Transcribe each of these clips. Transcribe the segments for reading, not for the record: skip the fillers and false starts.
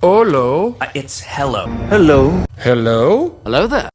Hello. It's hello. Hello. Hello. Hello there.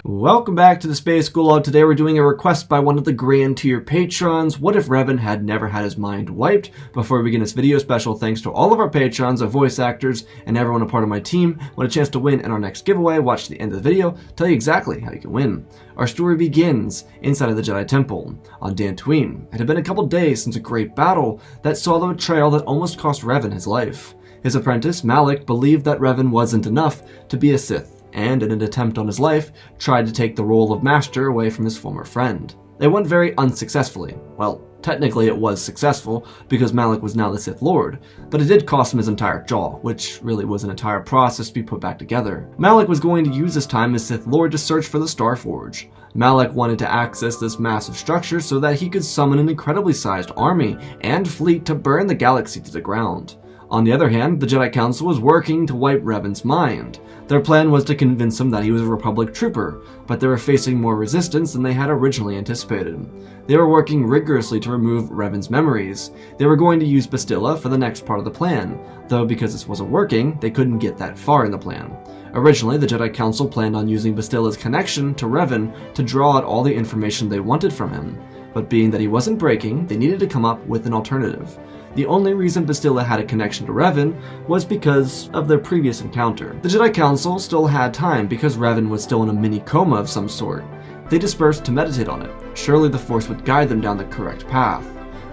Welcome back to the Space Gulag. Today we're doing a request by one of the Grand Tier patrons. What if Revan had never had his mind wiped? Before we begin this video, special thanks to all of our patrons, our voice actors, and everyone a part of my team. Want a chance to win in our next giveaway? Watch to the end of the video. Tell you exactly how you can win. Our story begins inside of the Jedi Temple on Dantooine. It had been a couple days since a great battle that saw the betrayal that almost cost Revan his life. His apprentice, Malak, believed that Revan wasn't enough to be a Sith, and in an attempt on his life, tried to take the role of master away from his former friend. It went very unsuccessfully. Well, technically it was successful, because Malak was now the Sith Lord, but it did cost him his entire jaw, which really was an entire process to be put back together. Malak was going to use his time as Sith Lord to search for the Star Forge. Malak wanted to access this massive structure so that he could summon an incredibly sized army and fleet to burn the galaxy to the ground. On the other hand, the Jedi Council was working to wipe Revan's mind. Their plan was to convince him that he was a Republic trooper, but they were facing more resistance than they had originally anticipated. They were working rigorously to remove Revan's memories. They were going to use Bastilla for the next part of the plan, though because this wasn't working, they couldn't get that far in the plan. Originally, the Jedi Council planned on using Bastilla's connection to Revan to draw out all the information they wanted from him, but being that he wasn't breaking, they needed to come up with an alternative. The only reason Bastilla had a connection to Revan was because of their previous encounter. The Jedi Council still had time because Revan was still in a mini coma of some sort. They dispersed to meditate on it. Surely the Force would guide them down the correct path.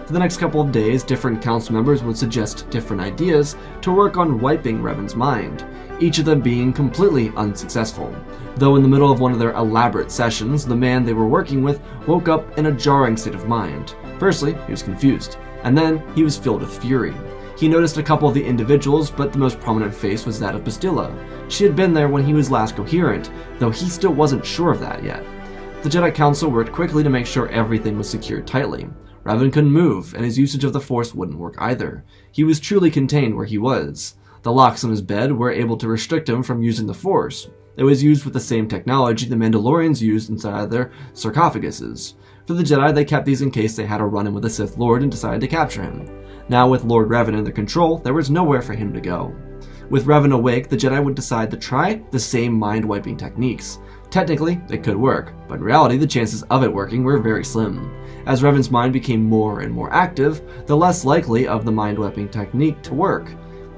For the next couple of days, different council members would suggest different ideas to work on wiping Revan's mind, each of them being completely unsuccessful. Though in the middle of one of their elaborate sessions, the man they were working with woke up in a jarring state of mind. Firstly, he was confused, and then he was filled with fury. He noticed a couple of the individuals, but the most prominent face was that of Bastilla. She had been there when he was last coherent, though he still wasn't sure of that yet. The Jedi Council worked quickly to make sure everything was secured tightly. Revan couldn't move, and his usage of the Force wouldn't work either. He was truly contained where he was. The locks on his bed were able to restrict him from using the Force. It was used with the same technology the Mandalorians used inside their sarcophaguses. For the Jedi, they kept these in case they had a run-in with the Sith Lord and decided to capture him. Now with Lord Revan under control, there was nowhere for him to go. With Revan awake, the Jedi would decide to try the same mind-wiping techniques. Technically, it could work, but in reality, the chances of it working were very slim. As Revan's mind became more and more active, the less likely of the mind-wiping technique to work.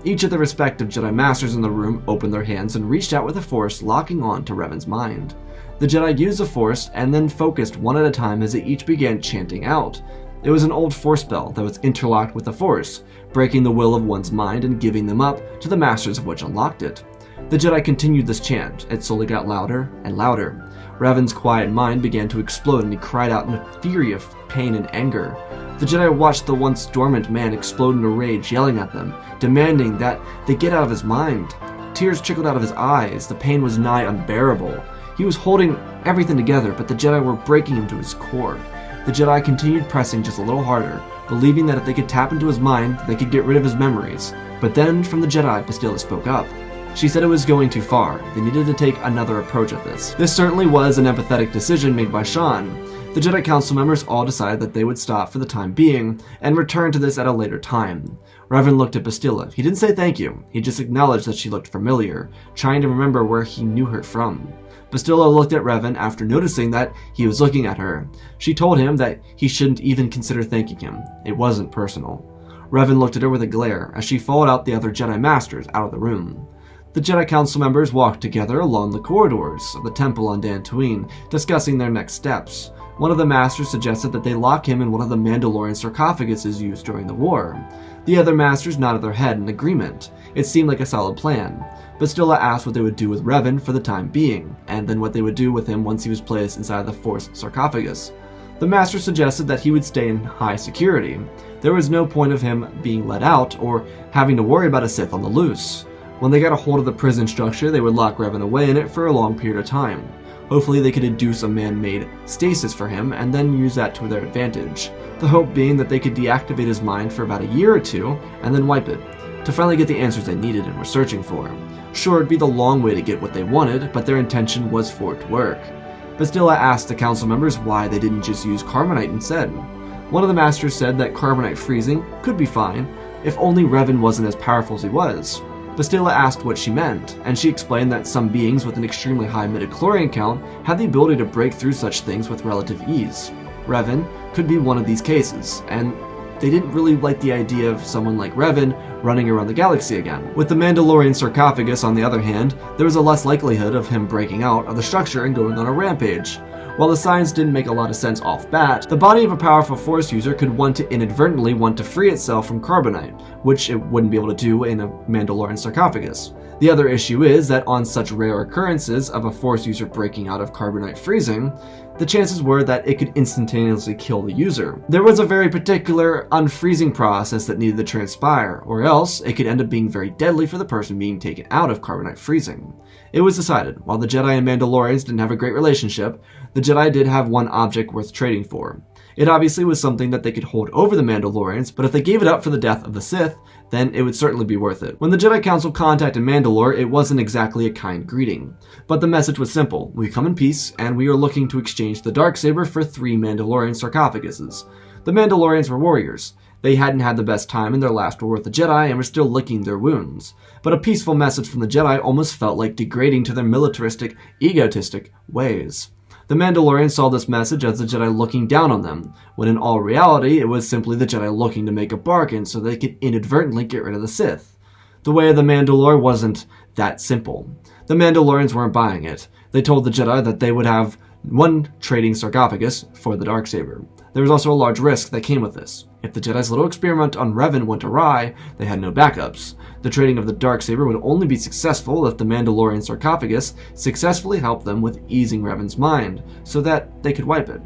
Each of the respective Jedi Masters in the room opened their hands and reached out with the Force, locking on to Revan's mind. The Jedi used the Force and then focused one at a time as they each began chanting out. It was an old Force spell that was interlocked with the Force, breaking the will of one's mind and giving them up to the Masters of which unlocked it. The Jedi continued this chant. It slowly got louder and louder. Revan's quiet mind began to explode and he cried out in a fury of pain and anger. The Jedi watched the once dormant man explode into rage, yelling at them, demanding that they get out of his mind. Tears trickled out of his eyes. The pain was nigh unbearable. He was holding everything together, but the Jedi were breaking him to his core. The Jedi continued pressing just a little harder, believing that if they could tap into his mind, they could get rid of his memories. But then, from the Jedi, Bastilla spoke up. She said it was going too far. They needed to take another approach at this. This certainly was an empathetic decision made by Sean. The Jedi Council members all decided that they would stop for the time being, and return to this at a later time. Revan looked at Bastilla. He didn't say thank you. He just acknowledged that she looked familiar, trying to remember where he knew her from. Bastilla looked at Revan after noticing that he was looking at her. She told him that he shouldn't even consider thanking him. It wasn't personal. Revan looked at her with a glare as she followed out the other Jedi Masters out of the room. The Jedi Council members walked together along the corridors of the temple on Dantooine, discussing their next steps. One of the Masters suggested that they lock him in one of the Mandalorian sarcophaguses used during the war. The other Masters nodded their head in agreement. It seemed like a solid plan. Bastilla asked what they would do with Revan for the time being, and then what they would do with him once he was placed inside the Force sarcophagus. The Master suggested that he would stay in high security. There was no point of him being let out or having to worry about a Sith on the loose. When they got a hold of the prison structure, they would lock Revan away in it for a long period of time. Hopefully they could induce a man-made stasis for him and then use that to their advantage. The hope being that they could deactivate his mind for about a year or two and then wipe it, to finally get the answers they needed and were searching for. Sure, it'd be the long way to get what they wanted, but their intention was for it to work. Bastilla asked the council members why they didn't just use carbonite instead. One of the masters said that carbonite freezing could be fine, If only Revan wasn't as powerful as he was. Bastilla asked what she meant, and she explained that some beings with an extremely high midichlorian count had the ability to break through such things with relative ease. Revan could be one of these cases, and they didn't really like the idea of someone like Revan running around the galaxy again. With the Mandalorian sarcophagus, on the other hand, there was a less likelihood of him breaking out of the structure and going on a rampage. While the science didn't make a lot of sense off bat, the body of a powerful Force user could inadvertently want to free itself from carbonite, which it wouldn't be able to do in a Mandalorian sarcophagus. The other issue is that on such rare occurrences of a Force user breaking out of carbonite freezing, the chances were that it could instantaneously kill the user. There was a very particular unfreezing process that needed to transpire, or else it could end up being very deadly for the person being taken out of carbonite freezing. It was decided, while the Jedi and Mandalorians didn't have a great relationship, the Jedi did have one object worth trading for. It obviously was something that they could hold over the Mandalorians, but if they gave it up for the death of the Sith, then it would certainly be worth it. When the Jedi Council contacted Mandalore, it wasn't exactly a kind greeting. But the message was simple: we come in peace, and we are looking to exchange the Darksaber for 3 Mandalorian sarcophaguses. The Mandalorians were warriors. They hadn't had the best time in their last war with the Jedi and were still licking their wounds. But a peaceful message from the Jedi almost felt like degrading to their militaristic, egotistic ways. The Mandalorians saw this message as the Jedi looking down on them, when in all reality it was simply the Jedi looking to make a bargain so they could inadvertently get rid of the Sith. The way of the Mandalore wasn't that simple. The Mandalorians weren't buying it. They told the Jedi that they would have 1 trading sarcophagus for the Darksaber. There was also a large risk that came with this. If the Jedi's little experiment on Revan went awry, they had no backups. The trading of the Darksaber would only be successful if the Mandalorian sarcophagus successfully helped them with easing Revan's mind, so that they could wipe it.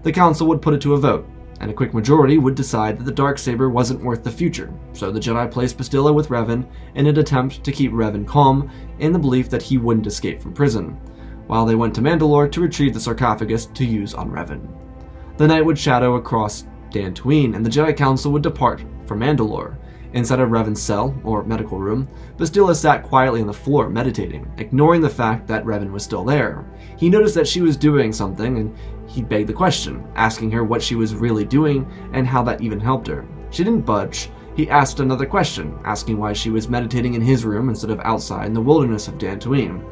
The Council would put it to a vote, and a quick majority would decide that the Darksaber wasn't worth the future, so the Jedi placed Bastilla with Revan in an attempt to keep Revan calm in the belief that he wouldn't escape from prison, while they went to Mandalore to retrieve the sarcophagus to use on Revan. The night would shadow across Dantooine, and the Jedi Council would depart for Mandalore. Inside of Revan's cell, or medical room, Bastilla sat quietly on the floor meditating, ignoring the fact that Revan was still there. He noticed that she was doing something, and he begged the question, asking her what she was really doing and how that even helped her. She didn't budge. He asked another question, asking why she was meditating in his room instead of outside in the wilderness of Dantooine.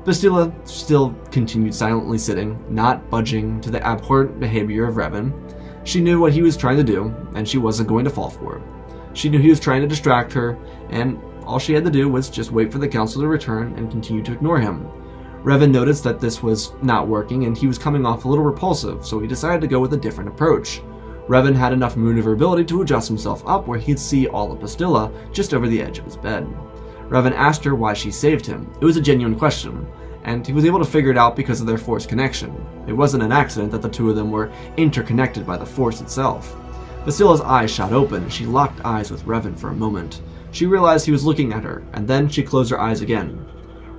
Bastilla still continued silently sitting, not budging to the abhorrent behavior of Revan. She knew what he was trying to do, and she wasn't going to fall for it. She knew he was trying to distract her, and all she had to do was just wait for the Council to return and continue to ignore him. Revan noticed that this was not working, and he was coming off a little repulsive, so he decided to go with a different approach. Revan had enough maneuverability to adjust himself up where he could see all of Bastilla just over the edge of his bed. Revan asked her why she saved him. It was a genuine question, and he was able to figure it out because of their Force connection. It wasn't an accident that the two of them were interconnected by the Force itself. Bastilla's eyes shot open, and she locked eyes with Revan for a moment. She realized he was looking at her, and then she closed her eyes again.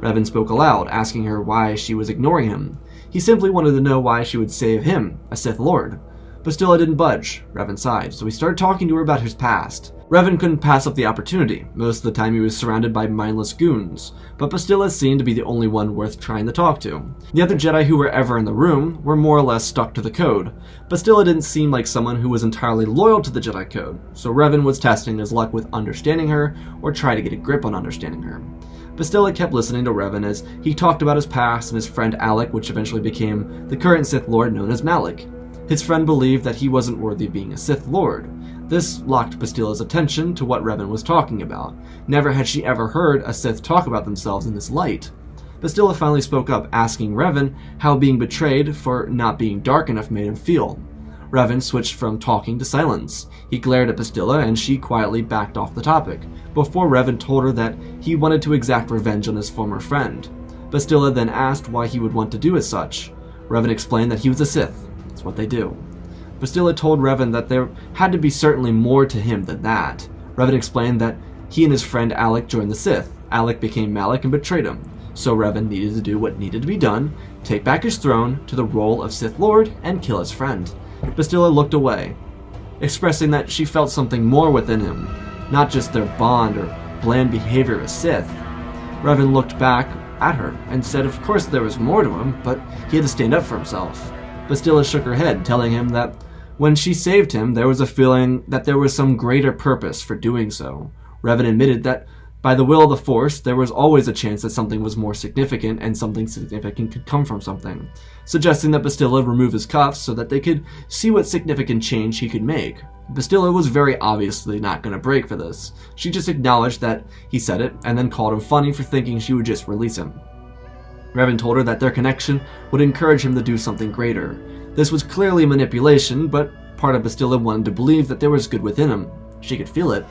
Revan spoke aloud, asking her why she was ignoring him. He simply wanted to know why she would save him, a Sith Lord. Bastilla didn't budge. Revan sighed, so he started talking to her about his past. Revan couldn't pass up the opportunity. Most of the time he was surrounded by mindless goons, but Bastilla seemed to be the only one worth trying to talk to. The other Jedi who were ever in the room were more or less stuck to the code. Bastilla didn't seem like someone who was entirely loyal to the Jedi code, so Revan was testing his luck with understanding her, or trying to get a grip on understanding her. Bastilla kept listening to Revan as he talked about his past and his friend Alec, which eventually became the current Sith Lord known as Malak. His friend believed that he wasn't worthy of being a Sith Lord. This locked Bastilla's attention to what Revan was talking about. Never had she ever heard a Sith talk about themselves in this light. Bastilla finally spoke up, asking Revan how being betrayed for not being dark enough made him feel. Revan switched from talking to silence. He glared at Bastilla, and she quietly backed off the topic, before Revan told her that he wanted to exact revenge on his former friend. Bastilla then asked why he would want to do as such. Revan explained that he was a Sith. That's what they do. Bastilla told Revan that there had to be certainly more to him than that. Revan explained that he and his friend Alec joined the Sith. Alec became Malak and betrayed him. So Revan needed to do what needed to be done, take back his throne to the role of Sith Lord, and kill his friend. Bastilla looked away, expressing that she felt something more within him, not just their bond or bland behavior as Sith. Revan looked back at her and said of course there was more to him, but he had to stand up for himself. Bastilla shook her head, telling him that When she saved him, there was a feeling that there was some greater purpose for doing so. Revan admitted that by the will of the Force, there was always a chance that something was more significant and something significant could come from something, suggesting that Bastilla remove his cuffs so that they could see what significant change he could make. Bastilla was very obviously not going to break for this. She just acknowledged that he said it and then called him funny for thinking she would just release him. Revan told her that their connection would encourage him to do something greater. This was clearly manipulation, but part of Bastilla wanted to believe that there was good within him. She could feel it.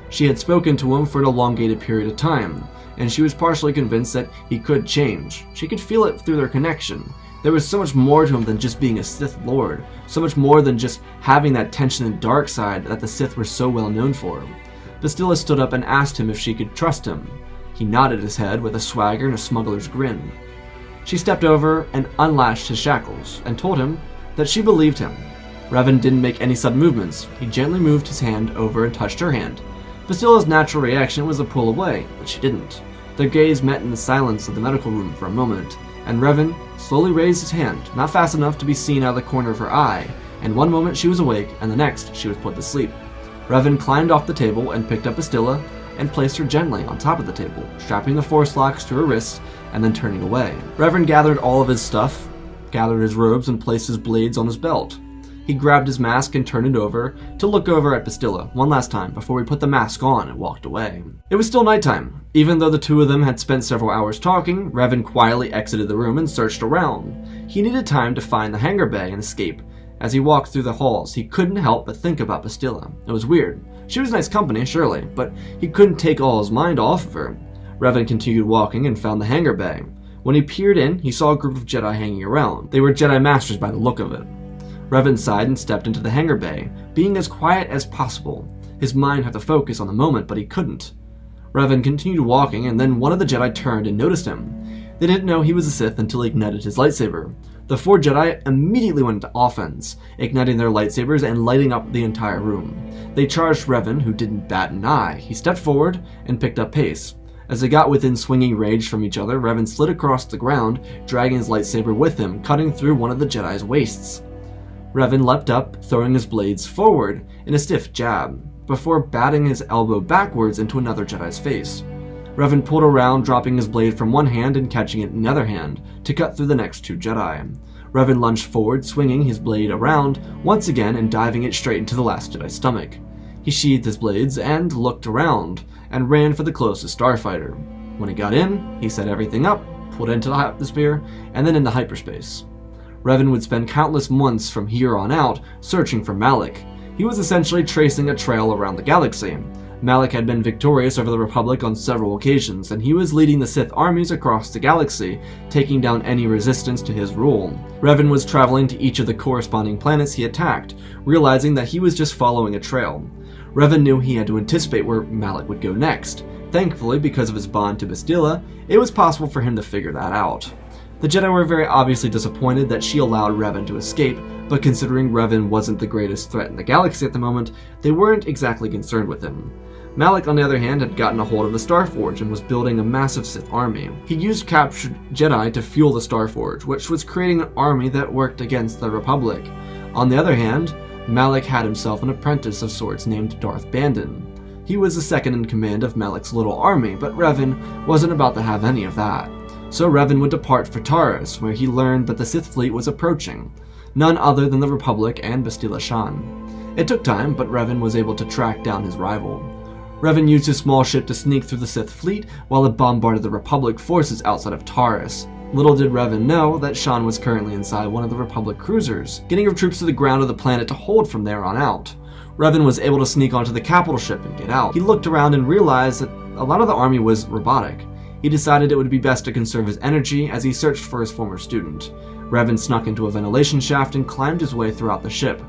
She had spoken to him for an elongated period of time, and she was partially convinced that he could change. She could feel it through their connection. There was so much more to him than just being a Sith Lord, so much more than just having that tension and dark side that the Sith were so well known for. Bastilla stood up and asked him if she could trust him. He nodded his head with a swagger and a smuggler's grin. She stepped over and unlatched his shackles, and told him that she believed him. Revan didn't make any sudden movements. He gently moved his hand over and touched her hand. Bastilla's natural reaction was to pull away, but she didn't. Their gaze met in the silence of the medical room for a moment, and Revan slowly raised his hand, not fast enough to be seen out of the corner of her eye, and one moment she was awake, and the next she was put to sleep. Revan climbed off the table and picked up Bastilla and placed her gently on top of the table, strapping the Force locks to her wrists and then turning away. Revan gathered all of his stuff, gathered his robes, and placed his blades on his belt. He grabbed his mask and turned it over to look over at Bastilla one last time before he put the mask on and walked away. It was still nighttime. Even though the two of them had spent several hours talking, Revan quietly exited the room and searched around. He needed time to find the hangar bay and escape. As he walked through the halls, he couldn't help but think about Bastilla. It was weird. She was nice company, surely, but he couldn't take all his mind off of her. Revan continued walking and found the hangar bay. When he peered in, he saw a group of Jedi hanging around. They were Jedi Masters by the look of it. Revan sighed and stepped into the hangar bay, being as quiet as possible. His mind had to focus on the moment, but he couldn't. Revan continued walking, and then one of the Jedi turned and noticed him. They didn't know he was a Sith until he ignited his lightsaber. The four Jedi immediately went into offense, igniting their lightsabers and lighting up the entire room. They charged Revan, who didn't bat an eye. He stepped forward and picked up pace. As they got within swinging range from each other, Revan slid across the ground, dragging his lightsaber with him, cutting through one of the Jedi's waists. Revan leapt up, throwing his blades forward in a stiff jab, before batting his elbow backwards into another Jedi's face. Revan pulled around, dropping his blade from one hand and catching it in the other hand, to cut through the next two Jedi. Revan lunged forward, swinging his blade around once again and diving it straight into the last Jedi's stomach. He sheathed his blades and looked around, and ran for the closest starfighter. When he got in, he set everything up, pulled into the atmosphere, and then into hyperspace. Revan would spend countless months from here on out searching for Malak. He was essentially tracing a trail around the galaxy. Malak had been victorious over the Republic on several occasions, and he was leading the Sith armies across the galaxy, taking down any resistance to his rule. Revan was traveling to each of the corresponding planets he attacked, realizing that he was just following a trail. Revan knew he had to anticipate where Malak would go next. Thankfully, because of his bond to Bastilla, it was possible for him to figure that out. The Jedi were very obviously disappointed that she allowed Revan to escape, but considering Revan wasn't the greatest threat in the galaxy at the moment, they weren't exactly concerned with him. Malak, on the other hand, had gotten a hold of the Starforge and was building a massive Sith army. He used captured Jedi to fuel the Starforge, which was creating an army that worked against the Republic. On the other hand, Malak had himself an apprentice of sorts named Darth Revan. He was the second in command of Malak's little army, but Revan wasn't about to have any of that. So Revan would depart for Taris, where he learned that the Sith fleet was approaching, none other than the Republic and Bastilla Shan. It took time, but Revan was able to track down his rival. Revan used his small ship to sneak through the Sith fleet while it bombarded the Republic forces outside of Taris. Little did Revan know that Shan was currently inside one of the Republic cruisers, getting her troops to the ground of the planet to hold from there on out. Revan was able to sneak onto the capital ship and get out. He looked around and realized that a lot of the army was robotic. He decided it would be best to conserve his energy as he searched for his former student. Revan snuck into a ventilation shaft and climbed his way throughout the ship.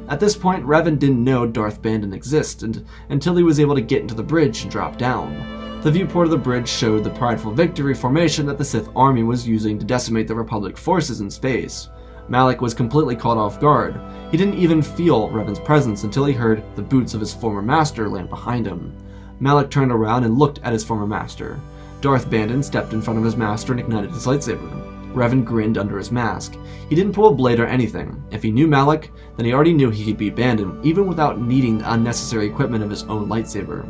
At this point, Revan didn't know Darth Revan existed until he was able to get into the bridge and drop down. The viewport of the bridge showed the prideful victory formation that the Sith army was using to decimate the Republic forces in space. Malak was completely caught off guard. He didn't even feel Revan's presence until he heard the boots of his former master land behind him. Malak turned around and looked at his former master. Darth Revan stepped in front of his master and ignited his lightsaber. Revan grinned under his mask. He didn't pull a blade or anything. If he knew Malak, then he already knew he could beat Bandon, even without needing the unnecessary equipment of his own lightsaber.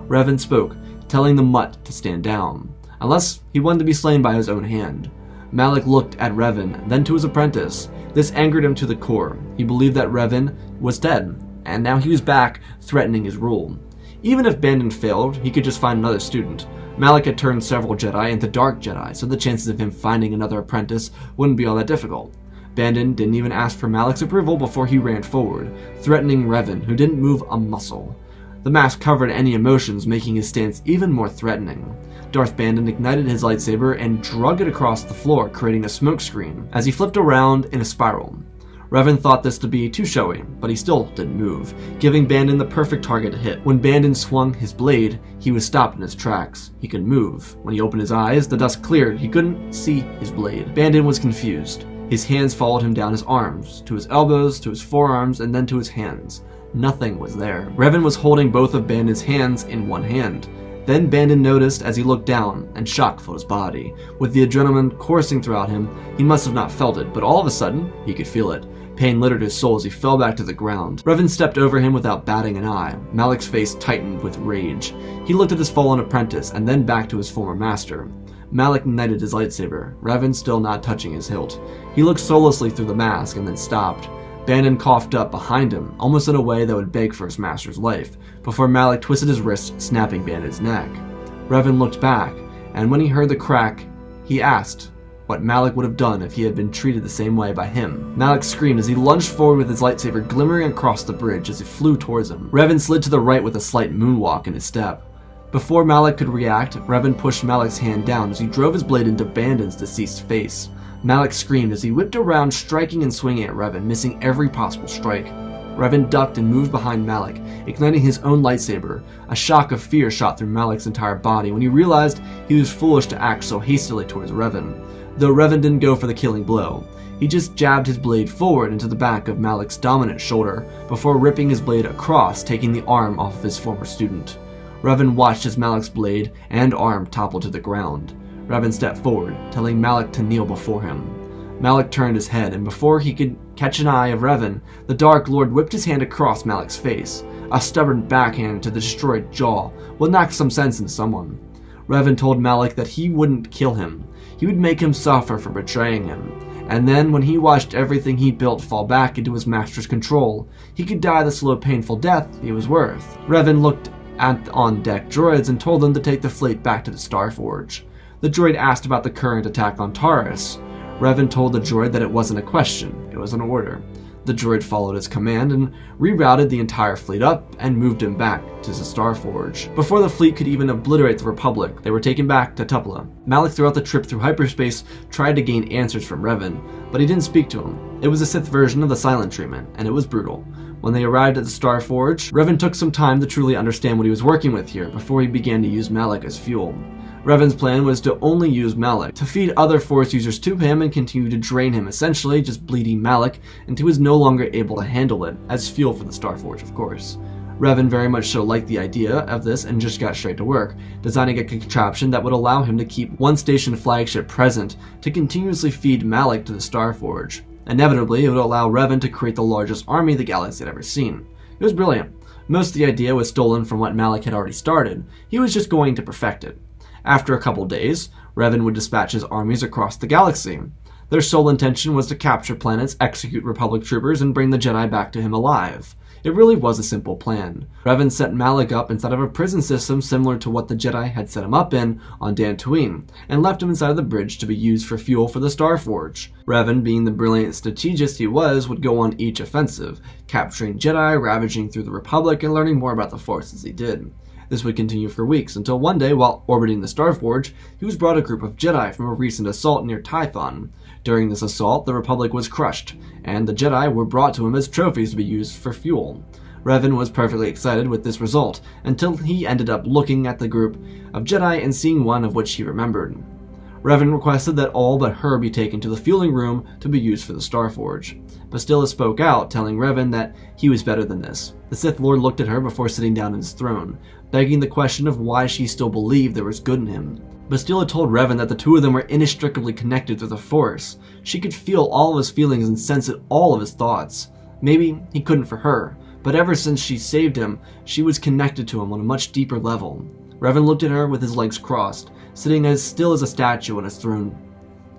Revan spoke, telling the mutt to stand down, unless he wanted to be slain by his own hand. Malak looked at Revan, then to his apprentice. This angered him to the core. He believed that Revan was dead, and now he was back, threatening his rule. Even if Bandon failed, he could just find another student. Malak had turned several Jedi into Dark Jedi, so the chances of him finding another apprentice wouldn't be all that difficult. Bandon didn't even ask for Malak's approval before he ran forward, threatening Revan, who didn't move a muscle. The mask covered any emotions, making his stance even more threatening. Darth Bandon ignited his lightsaber and drug it across the floor, creating a smoke screen, as he flipped around in a spiral. Revan thought this to be too showy, but he still didn't move, giving Bandon the perfect target to hit. When Bandon swung his blade, he was stopped in his tracks. He could move. When he opened his eyes, the dust cleared. He couldn't see his blade. Bandon was confused. His hands followed him down his arms, to his elbows, to his forearms, and then to his hands. Nothing was there. Revan was holding both of Bandon's hands in one hand. Then Bandon noticed as he looked down, and shock filled his body. With the adrenaline coursing throughout him, he must have not felt it, but all of a sudden, he could feel it. Pain littered his soul as he fell back to the ground. Revan stepped over him without batting an eye. Malak's face tightened with rage. He looked at his fallen apprentice, and then back to his former master. Malak ignited his lightsaber, Revan still not touching his hilt. He looked soullessly through the mask, and then stopped. Bandon coughed up behind him, almost in a way that would beg for his master's life, before Malak twisted his wrist, snapping Bandon's neck. Revan looked back, and when he heard the crack, he asked what Malak would have done if he had been treated the same way by him. Malak screamed as he lunged forward with his lightsaber glimmering across the bridge as it flew towards him. Revan slid to the right with a slight moonwalk in his step. Before Malak could react, Revan pushed Malak's hand down as he drove his blade into Bandon's deceased face. Malak screamed as he whipped around, striking and swinging at Revan, missing every possible strike. Revan ducked and moved behind Malak, igniting his own lightsaber. A shock of fear shot through Malak's entire body when he realized he was foolish to act so hastily towards Revan. Though Revan didn't go for the killing blow, he just jabbed his blade forward into the back of Malak's dominant shoulder before ripping his blade across, taking the arm off of his former student. Revan watched as Malak's blade and arm toppled to the ground. Revan stepped forward, telling Malak to kneel before him. Malak turned his head, and before he could catch an eye of Revan, the Dark Lord whipped his hand across Malak's face. A stubborn backhand to the destroyed jaw would knock some sense into someone. Revan told Malak that he wouldn't kill him. He would make him suffer for betraying him. And then, when he watched everything he built fall back into his master's control, he could die the slow, painful death he was worth. Revan looked at the on-deck droids and told them to take the fleet back to the Starforge. The droid asked about the current attack on Taris. Revan told the droid that it wasn't a question, it was an order. The droid followed his command and rerouted the entire fleet up and moved him back to the Starforge. Before the fleet could even obliterate the Republic, they were taken back to Tupela. Malak, throughout the trip through hyperspace, tried to gain answers from Revan, but he didn't speak to him. It was a Sith version of the silent treatment, and it was brutal. When they arrived at the Starforge, Revan took some time to truly understand what he was working with here before he began to use Malak as fuel. Revan's plan was to only use Malak, to feed other Force users to him and continue to drain him, essentially just bleeding Malak until he was no longer able to handle it, as fuel for the Starforge, of course. Revan very much so liked the idea of this and just got straight to work, designing a contraption that would allow him to keep one station flagship present to continuously feed Malak to the Starforge. Inevitably, it would allow Revan to create the largest army the galaxy had ever seen. It was brilliant. Most of the idea was stolen from what Malak had already started. He was just going to perfect it. After a couple days, Revan would dispatch his armies across the galaxy. Their sole intention was to capture planets, execute Republic troopers, and bring the Jedi back to him alive. It really was a simple plan. Revan set Malak up inside of a prison system similar to what the Jedi had set him up in on Dantooine, and left him inside of the bridge to be used for fuel for the Starforge. Revan, being the brilliant strategist he was, would go on each offensive, capturing Jedi, ravaging through the Republic, and learning more about the Force as he did. This would continue for weeks, until one day, while orbiting the Starforge, he was brought a group of Jedi from a recent assault near Tython. During this assault, the Republic was crushed, and the Jedi were brought to him as trophies to be used for fuel. Revan was perfectly excited with this result, until he ended up looking at the group of Jedi and seeing one of which he remembered. Revan requested that all but her be taken to the fueling room to be used for the Starforge. Bastilla spoke out, telling Revan that he was better than this. The Sith Lord looked at her before sitting down on his throne, begging the question of why she still believed there was good in him. Bastilla told Revan that the two of them were inextricably connected through the Force. She could feel all of his feelings and sense all of his thoughts. Maybe he couldn't for her, but ever since she saved him, she was connected to him on a much deeper level. Revan looked at her with his legs crossed, sitting as still as a statue on his throne.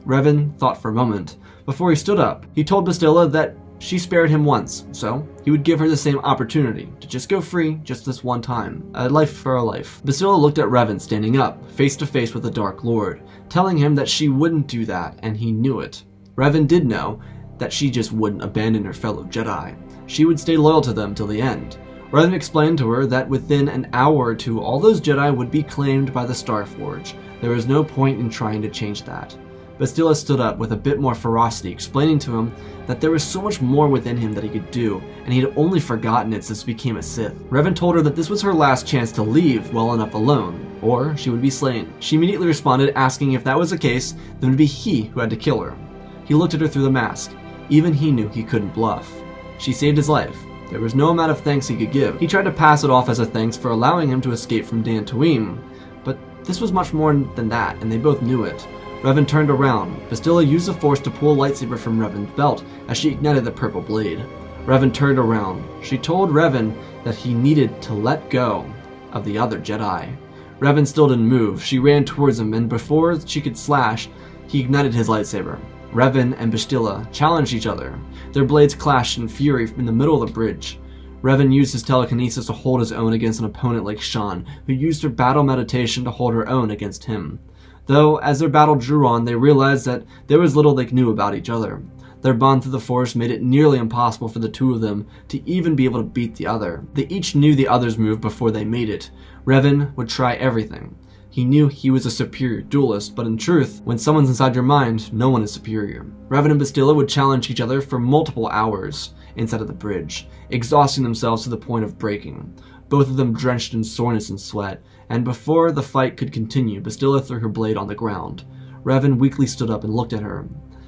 Revan thought for a moment. Before he stood up, he told Bastilla that she spared him once, so he would give her the same opportunity to just go free just this one time. A life for a life. Bastilla looked at Revan standing up, face to face with the Dark Lord, telling him that she wouldn't do that, and he knew it. Revan did know that she just wouldn't abandon her fellow Jedi. She would stay loyal to them till the end. Revan explained to her that within an hour or two, all those Jedi would be claimed by the Starforge. There was no point in trying to change that. Bastilla stood up with a bit more ferocity, explaining to him that there was so much more within him that he could do, and he had only forgotten it since he became a Sith. Revan told her that this was her last chance to leave well enough alone, or she would be slain. She immediately responded, asking if that was the case, then it would be he who had to kill her. He looked at her through the mask. Even he knew he couldn't bluff. She saved his life. There was no amount of thanks he could give. He tried to pass it off as a thanks for allowing him to escape from Dantooine, but this was much more than that, and they both knew it. Revan turned around. Bastilla used the Force to pull a lightsaber from Revan's belt as she ignited the purple blade. Revan turned around. She told Revan that he needed to let go of the other Jedi. Revan still didn't move. She ran towards him, and before she could slash, he ignited his lightsaber. Revan and Bastilla challenged each other. Their blades clashed in fury in the middle of the bridge. Revan used his telekinesis to hold his own against an opponent like Shan, who used her battle meditation to hold her own against him. Though, as their battle drew on, they realized that there was little they knew about each other. Their bond through the Force made it nearly impossible for the two of them to even be able to beat the other. They each knew the other's move before they made it. Revan would try everything. He knew he was a superior duelist, but in truth, when someone's inside your mind, no one is superior. Revan and Bastilla would challenge each other for multiple hours inside of the bridge, exhausting themselves to the point of breaking. Both of them drenched in soreness and sweat, and before the fight could continue, Bastilla threw her blade on the ground. Revan weakly stood up and looked at her.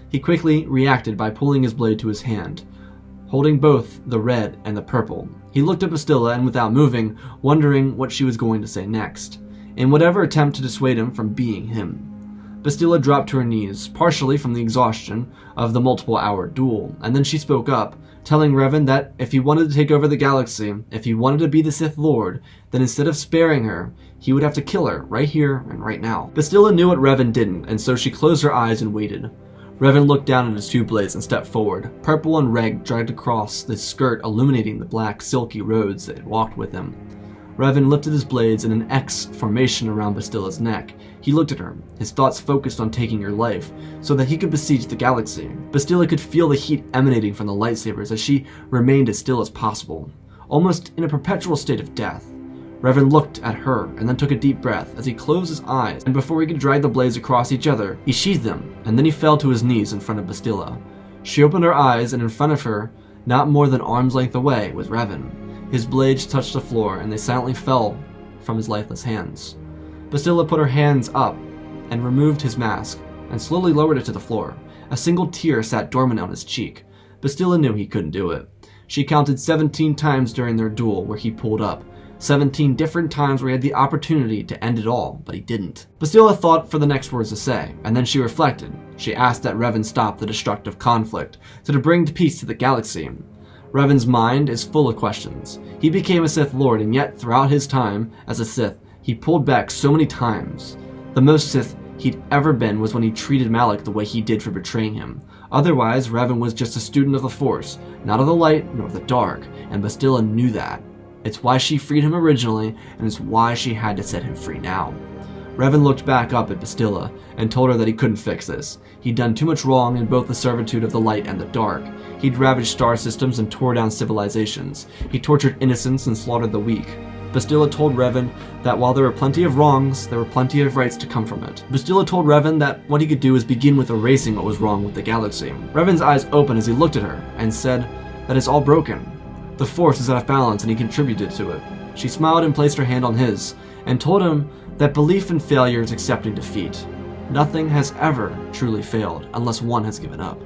He quickly reacted by pulling his blade to his hand, holding both the red and the purple. He looked at Bastilla and without moving, wondering what she was going to say next, in whatever attempt to dissuade him from being him. Bastilla dropped to her knees, partially from the exhaustion of the multiple-hour duel, and then she spoke up, telling Revan that if he wanted to take over the galaxy, if he wanted to be the Sith Lord, then instead of sparing her, he would have to kill her right here and right now. Bastilla knew what Revan didn't, and so she closed her eyes and waited. Revan looked down at his two blades and stepped forward. Purple and red dragged across the skirt, illuminating the black, silky roads that had walked with him. Revan lifted his blades in an X formation around Bastilla's neck. He looked at her, his thoughts focused on taking her life, so that he could besiege the galaxy. Bastilla could feel the heat emanating from the lightsabers as she remained as still as possible, almost in a perpetual state of death. Revan looked at her and then took a deep breath as he closed his eyes, and before he could drag the blades across each other, he sheathed them, and then he fell to his knees in front of Bastilla. She opened her eyes, and in front of her, not more than arm's length away, was Revan. His blades touched the floor, and they silently fell from his lifeless hands. Bastilla put her hands up and removed his mask, and slowly lowered it to the floor. A single tear sat dormant on his cheek. Bastilla knew he couldn't do it. She counted 17 times during their duel where he pulled up. 17 different times where he had the opportunity to end it all, but he didn't. Bastilla thought for the next words to say, and then she reflected. She asked that Revan stop the destructive conflict, so to bring peace to the galaxy. Revan's mind is full of questions. He became a Sith Lord, and yet throughout his time as a Sith, he pulled back so many times. The most Sith he'd ever been was when he treated Malak the way he did for betraying him. Otherwise, Revan was just a student of the Force, not of the light nor the dark, and Bastilla knew that. It's why she freed him originally, and it's why she had to set him free now. Revan looked back up at Bastilla and told her that he couldn't fix this. He'd done too much wrong in both the servitude of the light and the dark. He'd ravaged star systems and tore down civilizations. He tortured innocents and slaughtered the weak. Bastilla told Revan that while there were plenty of wrongs, there were plenty of rights to come from it. Bastilla told Revan that what he could do is begin with erasing what was wrong with the galaxy. Revan's eyes opened as he looked at her and said that it's all broken. The Force is out of balance and he contributed to it. She smiled and placed her hand on his, and told him that belief in failure is accepting defeat. Nothing has ever truly failed unless one has given up.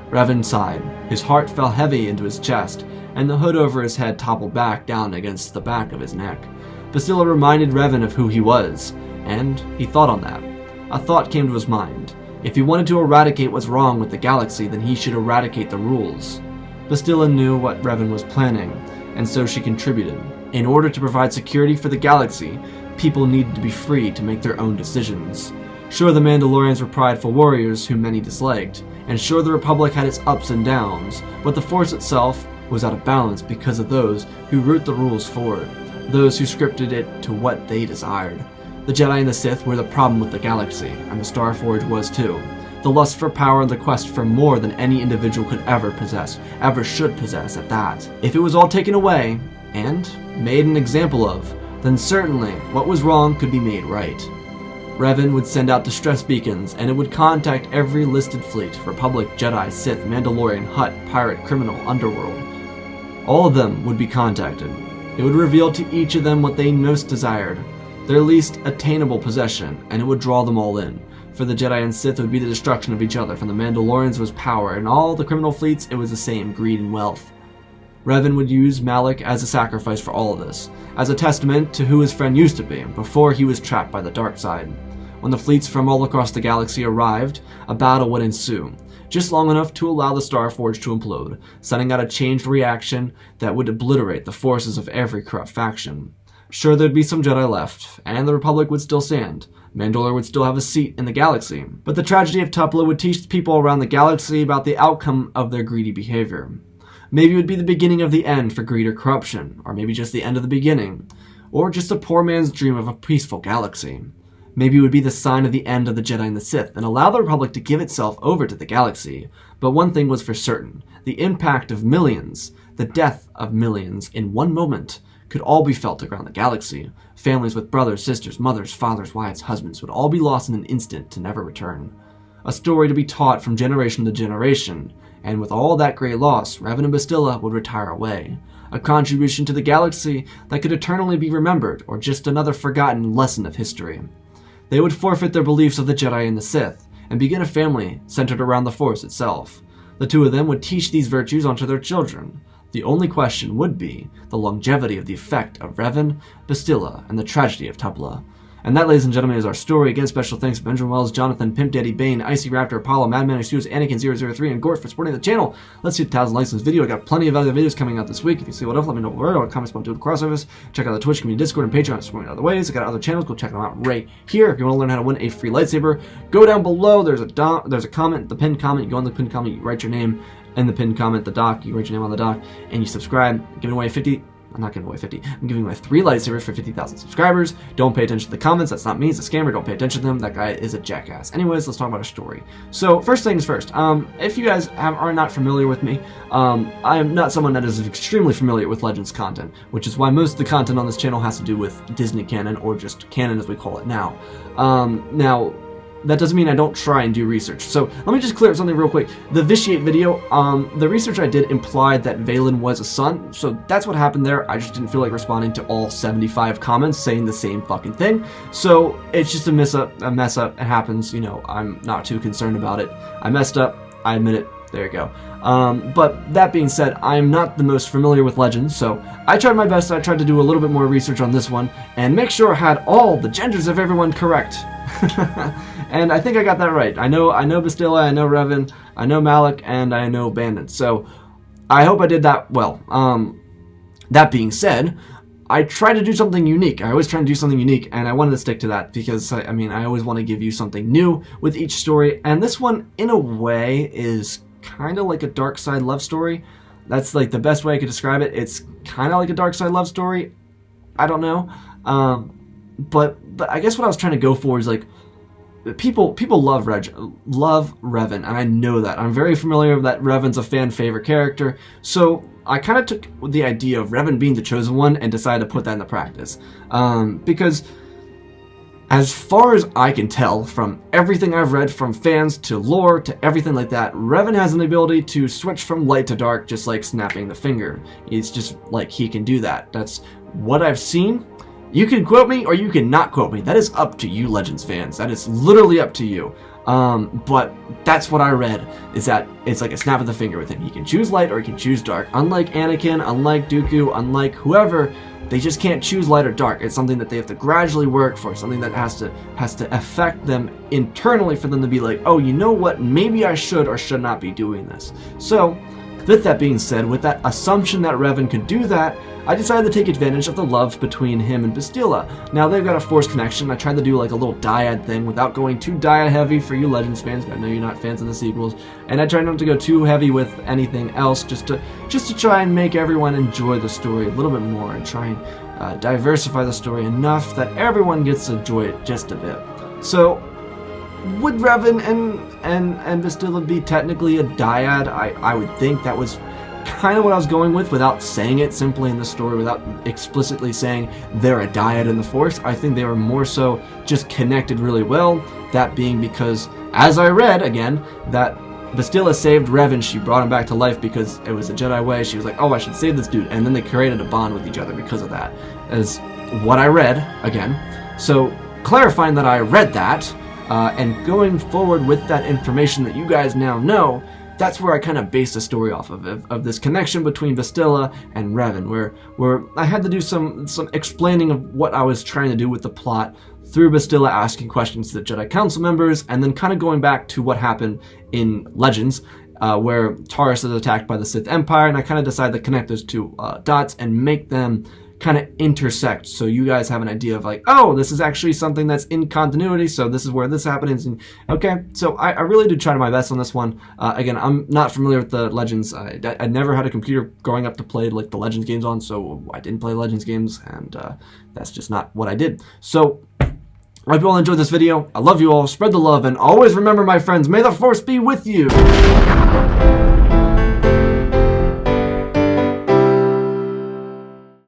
Revan sighed. His heart fell heavy into his chest, and the hood over his head toppled back down against the back of his neck. Bastilla reminded Revan of who he was, and he thought on that. A thought came to his mind. If he wanted to eradicate what's wrong with the galaxy, then he should eradicate the rules. Bastilla knew what Revan was planning, and so she contributed. In order to provide security for the galaxy, people needed to be free to make their own decisions. Sure, the Mandalorians were prideful warriors whom many disliked, and sure the Republic had its ups and downs, but the Force itself was out of balance because of those who wrote the rules for it, those who scripted it to what they desired. The Jedi and the Sith were the problem with the galaxy, and the Starforge was too. The lust for power and the quest for more than any individual could ever possess, ever should possess at that. If it was all taken away, and made an example of, then certainly what was wrong could be made right. Revan would send out distress beacons, and it would contact every listed fleet, Republic, Jedi, Sith, Mandalorian, Hutt, Pirate, Criminal, Underworld. All of them would be contacted. It would reveal to each of them what they most desired, their least attainable possession, and it would draw them all in. For the Jedi and Sith, it would be the destruction of each other. For the Mandalorians was power, and all the criminal fleets, it was the same, greed and wealth. Revan would use Malak as a sacrifice for all of this, as a testament to who his friend used to be, before he was trapped by the dark side. When the fleets from all across the galaxy arrived, a battle would ensue, just long enough to allow the Starforge to implode, sending out a changed reaction that would obliterate the forces of every corrupt faction. Sure, there'd be some Jedi left, and the Republic would still stand. Mandalore would still have a seat in the galaxy, but the tragedy of Tupla would teach people around the galaxy about the outcome of their greedy behavior. Maybe it would be the beginning of the end for greed or corruption, or maybe just the end of the beginning, or just a poor man's dream of a peaceful galaxy. Maybe it would be the sign of the end of the Jedi and the Sith, and allow the Republic to give itself over to the galaxy. But one thing was for certain, the impact of millions, the death of millions in one moment, could all be felt around the galaxy. Families with brothers, sisters, mothers, fathers, wives, husbands would all be lost in an instant to never return. A story to be taught from generation to generation, and with all that great loss, Revan and Bastilla would retire away. A contribution to the galaxy that could eternally be remembered, or just another forgotten lesson of history. They would forfeit their beliefs of the Jedi and the Sith, and begin a family centered around the Force itself. The two of them would teach these virtues onto their children. The only question would be the longevity of the effect of Revan, Bastilla, and the tragedy of Tupla. And that, ladies and gentlemen, is our story. Again, special thanks to Benjamin Wells, Jonathan, Pimp Daddy, Bane, Icy Raptor, Apollo, Madman Studios, Anakin003, and Gort for supporting the channel. Let's see 1,000 likes on this video. I got plenty of other videos coming out this week. If you see what else, let me know below. Comments about doing crossovers. Check out the Twitch community, Discord, and Patreon. Supporting other ways. I got other channels. Go check them out right here. If you want to learn how to win a free lightsaber, go down below. There's a comment, the pinned comment. You go on the pinned comment, you write your name in the pinned comment, the doc. You write your name on the doc, and you subscribe. Giving away 50. I'm not giving away 50. I'm giving away 3 lightsabers for 50,000 subscribers. Don't pay attention to the comments. That's not me. It's a scammer. Don't pay attention to them. That guy is a jackass. Anyways, let's talk about our story. So, first things first. If you guys are not familiar with me, I am not someone that is extremely familiar with Legends content, which is why most of the content on this channel has to do with Disney canon, or just canon as we call it now. Now, that doesn't mean I don't try and do research. So let me just clear up something real quick. The Vitiate video, the research I did implied that Valen was a son, so that's what happened there. I just didn't feel like responding to all 75 comments saying the same fucking thing. So it's just a mess up. It happens, you know, I'm not too concerned about it. I messed up, I admit it. There you go. But that being said, I'm not the most familiar with Legends, so I tried my best. I tried to do a little bit more research on this one and make sure I had all the genders of everyone correct. And I think I got that right. I know Bastilla, I know Revan, I know Malak, and I know Bandit. So I hope I did that well. That being said, I try to do something unique. I always try to do something unique, and I wanted to stick to that because, I mean, I always want to give you something new with each story. And this one, in a way, is kind of like a dark side love story. That's like the best way I could describe it. It's kind of like a dark side love story. I don't know. But I guess what I was trying to go for is like, people love Revan, and I know that. I'm very familiar that Revan's a fan favorite character, so I kind of took the idea of Revan being the chosen one and decided to put that into practice. Because as far as I can tell from everything I've read, from fans to lore to everything like that, Revan has an ability to switch from light to dark just like snapping the finger. It's just like he can do that. That's what I've seen. You can quote me or you can not quote me. That is up to you, Legends fans. That is literally up to you. But that's what I read, is that it's like a snap of the finger with him. He can choose light or he can choose dark. Unlike Anakin, unlike Dooku, unlike whoever, they just can't choose light or dark. It's something that they have to gradually work for, something that has to affect them internally for them to be like, oh, you know what, maybe I should or should not be doing this. So, with that being said, with that assumption that Revan could do that, I decided to take advantage of the love between him and Bastilla. Now, they've got a Force connection. I tried to do like a little dyad thing without going too dyad heavy for you Legends fans. I know you're not fans of the sequels. And I tried not to go too heavy with anything else, just to try and make everyone enjoy the story a little bit more and try and diversify the story enough that everyone gets to enjoy it just a bit. So, would Revan and Bastilla be technically a dyad? I would think that was kind of what I was going with without saying it simply in the story, without explicitly saying they're a dyad in the Force. I think they were more so just connected really well, that being because, as I read, again, that Bastilla saved Revan. She brought him back to life because it was the Jedi way. She was like, oh, I should save this dude. And then they created a bond with each other because of that, as what I read, again. So, clarifying that I read that, and going forward with that information that you guys now know, that's where I kind of based the story off of this connection between Bastilla and Revan, where I had to do some explaining of what I was trying to do with the plot through Bastilla asking questions to the Jedi Council members, and then kind of going back to what happened in Legends, where Taris is attacked by the Sith Empire, and I kind of decided to connect those two dots and make them kind of intersect, so you guys have an idea of like, oh, this is actually something that's in continuity, so this is where this happens. And okay, so I really did try my best on this one. Again, I'm not familiar with the Legends. I never had a computer growing up to play like the Legends games on, so I didn't play Legends games, and that's just not what I did. So I hope you all enjoyed this video. I love you all. Spread the love, and always remember, my friends, may the Force be with you.